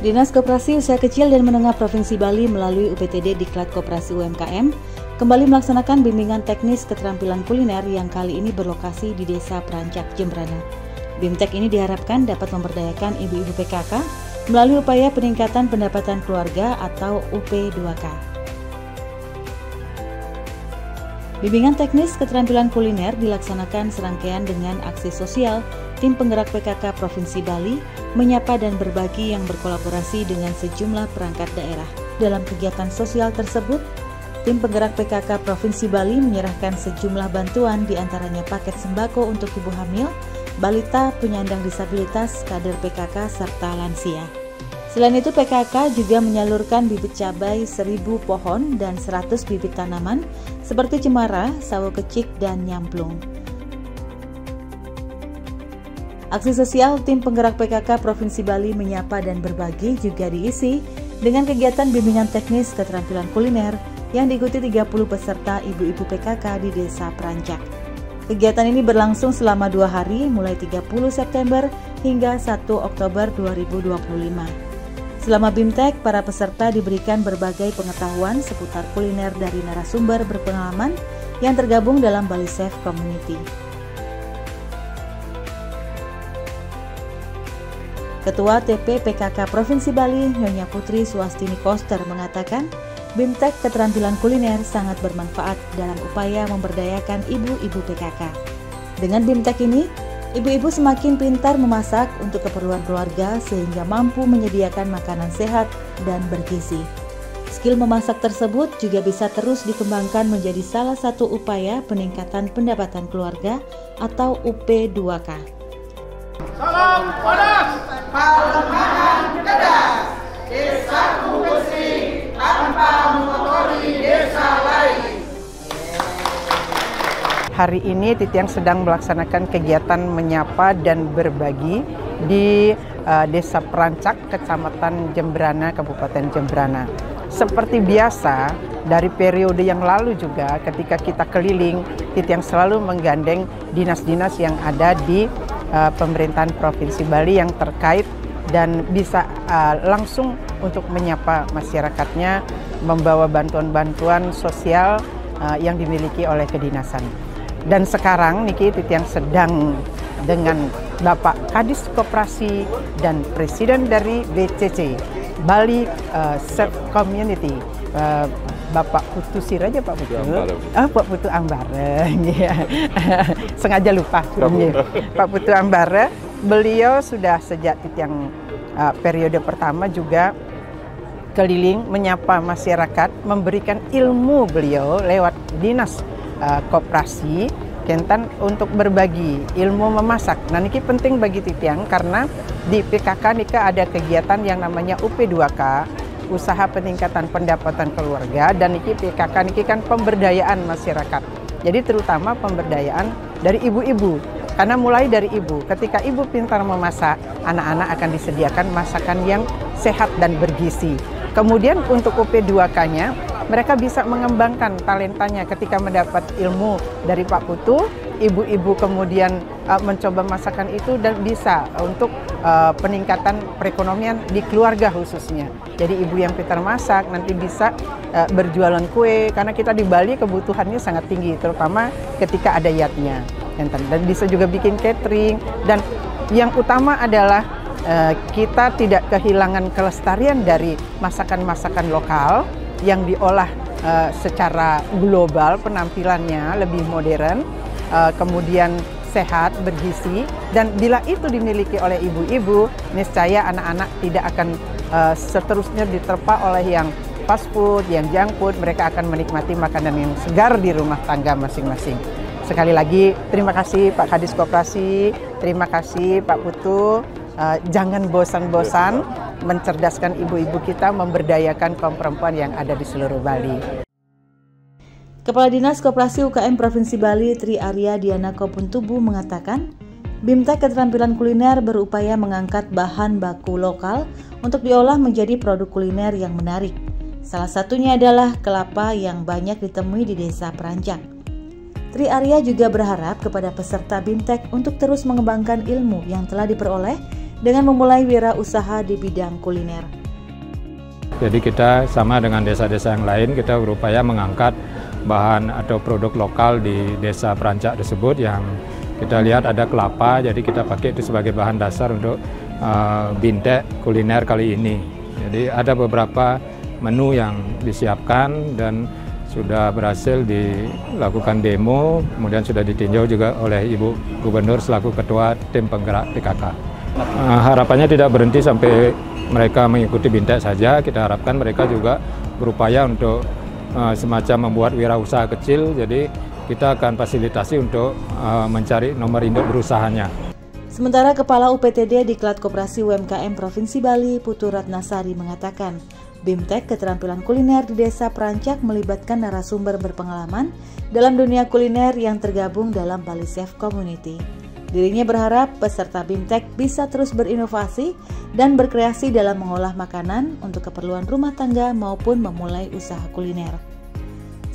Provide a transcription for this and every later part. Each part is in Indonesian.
Dinas Koperasi Usaha Kecil dan Menengah Provinsi Bali melalui UPTD Diklat Koperasi UMKM kembali melaksanakan bimbingan teknis keterampilan kuliner yang kali ini berlokasi di Desa Prancak, Jembrana. BIMTEK ini diharapkan dapat memberdayakan ibu-ibu PKK melalui upaya peningkatan pendapatan keluarga atau UP2K. Bimbingan teknis keterampilan kuliner dilaksanakan serangkaian dengan aksi sosial Tim Penggerak PKK Provinsi Bali menyapa dan berbagi yang berkolaborasi dengan sejumlah perangkat daerah. Dalam kegiatan sosial tersebut, Tim Penggerak PKK Provinsi Bali menyerahkan sejumlah bantuan diantaranya paket sembako untuk ibu hamil, balita, penyandang disabilitas, kader PKK, serta lansia. Selain itu, PKK juga menyalurkan bibit cabai 1000 pohon dan 100 bibit tanaman seperti cemara, sawo kecik, dan nyamplung. Aksi sosial Tim Penggerak PKK Provinsi Bali menyapa dan berbagi juga diisi dengan kegiatan bimbingan teknis keterampilan kuliner yang diikuti 30 peserta ibu-ibu PKK di Desa Prancak. Kegiatan ini berlangsung selama 2 hari mulai 30 September hingga 1 Oktober 2025. Selama BIMTEK, para peserta diberikan berbagai pengetahuan seputar kuliner dari narasumber berpengalaman yang tergabung dalam Bali Chef Community. Ketua TP PKK Provinsi Bali, Nyonya Putri Swastini Koster mengatakan, BIMTEK keterampilan kuliner sangat bermanfaat dalam upaya memberdayakan ibu-ibu PKK. Dengan BIMTEK ini, ibu-ibu semakin pintar memasak untuk keperluan keluarga sehingga mampu menyediakan makanan sehat dan bergizi. Skill memasak tersebut juga bisa terus dikembangkan menjadi salah satu upaya peningkatan pendapatan keluarga atau UP2K. Salam panas, makan cerdas, desaku bersih tanpa mengotori desa lain. Hari ini Titiang sedang melaksanakan kegiatan menyapa dan berbagi di Desa Prancak, Kecamatan Jembrana, Kabupaten Jembrana. Seperti biasa, dari periode yang lalu juga ketika kita keliling, Titiang selalu menggandeng dinas-dinas yang ada di pemerintahan Provinsi Bali yang terkait dan bisa langsung untuk menyapa masyarakatnya, membawa bantuan-bantuan sosial yang dimiliki oleh kedinasan. Dan sekarang Niki Titiang sedang dengan Bapak Kadis Koperasi dan Presiden dari BCC Bali Chef Community, Bapak Putu Siraja, Pak Putu. Pak Putu Ambare. Sengaja lupa. Pak Putu Ambare, beliau sudah sejak Titiang periode pertama juga keliling menyapa masyarakat, memberikan ilmu beliau lewat dinas koperasi Kentan untuk berbagi ilmu memasak. Nah, ini penting bagi Titiang karena di PKK ini ada kegiatan yang namanya UP2K, usaha peningkatan pendapatan keluarga, dan niki PKK niki kan pemberdayaan masyarakat. Jadi terutama pemberdayaan dari ibu-ibu. Karena mulai dari ibu, ketika ibu pintar memasak, anak-anak akan disediakan masakan yang sehat dan bergizi. Kemudian untuk UP2K-nya, mereka bisa mengembangkan talentanya ketika mendapat ilmu dari Pak Putu, ibu-ibu kemudian mencoba masakan itu dan bisa untuk peningkatan perekonomian di keluarga khususnya. Jadi ibu yang pintar masak nanti bisa berjualan kue, karena kita di Bali kebutuhannya sangat tinggi, terutama ketika ada yatnya. Dan bisa juga bikin catering, dan yang utama adalah kita tidak kehilangan kelestarian dari masakan-masakan lokal yang diolah secara global, penampilannya lebih modern, kemudian sehat, bergizi, dan bila itu dimiliki oleh ibu-ibu, niscaya anak-anak tidak akan seterusnya diterpa oleh yang fast food, yang junk food. Mereka akan menikmati makanan yang segar di rumah tangga masing-masing. Sekali lagi, terima kasih Pak Kadis Koperasi, terima kasih Pak Putu. Jangan bosan-bosan mencerdaskan ibu-ibu kita, memberdayakan kaum perempuan yang ada di seluruh Bali. Kepala Dinas Koperasi UKM Provinsi Bali, Tri Arya Diana Kopuntubu mengatakan, BIMTEK keterampilan kuliner berupaya mengangkat bahan baku lokal untuk diolah menjadi produk kuliner yang menarik. Salah satunya adalah kelapa yang banyak ditemui di Desa Prancak. Tri Arya juga berharap kepada peserta BIMTEK untuk terus mengembangkan ilmu yang telah diperoleh dengan memulai wirausaha di bidang kuliner. Jadi kita sama dengan desa-desa yang lain, kita berupaya mengangkat bahan atau produk lokal di desa Perancak tersebut. Yang kita lihat ada kelapa, jadi kita pakai itu sebagai bahan dasar untuk bintek kuliner kali ini. Jadi ada beberapa menu yang disiapkan dan sudah berhasil dilakukan demo, kemudian sudah ditinjau juga oleh Ibu Gubernur selaku Ketua Tim Penggerak PKK. Harapannya tidak berhenti sampai mereka mengikuti bintek saja, kita harapkan mereka juga berupaya untuk semacam membuat wirausaha kecil, jadi kita akan fasilitasi untuk mencari nomor induk berusahanya. Sementara Kepala UPTD Diklat Koperasi UMKM Provinsi Bali, Putu Ratnasari mengatakan, BIMTEK Keterampilan Kuliner di Desa Perancak melibatkan narasumber berpengalaman dalam dunia kuliner yang tergabung dalam Bali Chef Community. Dirinya berharap peserta BIMTEK bisa terus berinovasi dan berkreasi dalam mengolah makanan untuk keperluan rumah tangga maupun memulai usaha kuliner.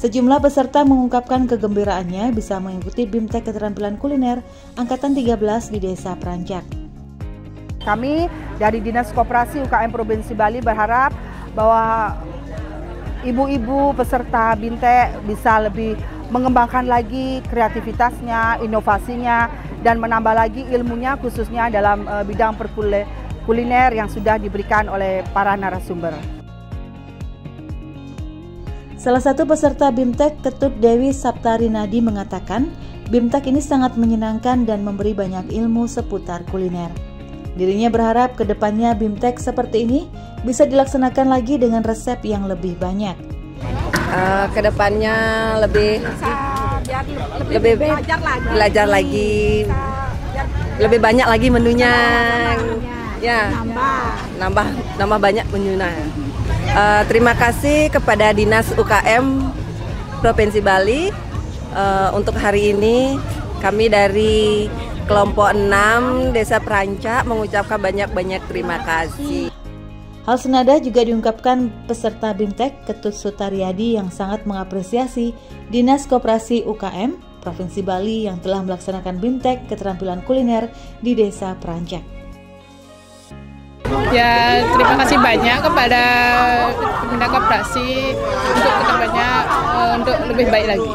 Sejumlah peserta mengungkapkan kegembiraannya bisa mengikuti BIMTEK Keterampilan Kuliner Angkatan 13 di Desa Perancak. Kami dari Dinas Koperasi UKM Provinsi Bali berharap bahwa ibu-ibu peserta BIMTEK bisa lebih mengembangkan lagi kreativitasnya, inovasinya, dan menambah lagi ilmunya khususnya dalam bidang kuliner yang sudah diberikan oleh para narasumber. Salah satu peserta BIMTEK, Ketut Dewi Saptarinadi mengatakan, BIMTEK ini sangat menyenangkan dan memberi banyak ilmu seputar kuliner. Dirinya berharap ke depannya BIMTEK seperti ini bisa dilaksanakan lagi dengan resep yang lebih banyak. Kedepannya lebih belajar lagi, lebih banyak lagi menunya, ya nambah banyak menunya. Terima kasih kepada Dinas UKM Provinsi Bali. Untuk hari ini kami dari kelompok 6 Desa Perancak mengucapkan banyak-banyak terima kasih. Hal senada juga diungkapkan peserta BIMTEK Ketut Sutaryadi yang sangat mengapresiasi Dinas Koperasi UKM Provinsi Bali yang telah melaksanakan BIMTEK Keterampilan Kuliner di Desa Perancak. Ya, terima kasih banyak kepada Dinas Koperasi untuk kedepannya untuk lebih baik lagi.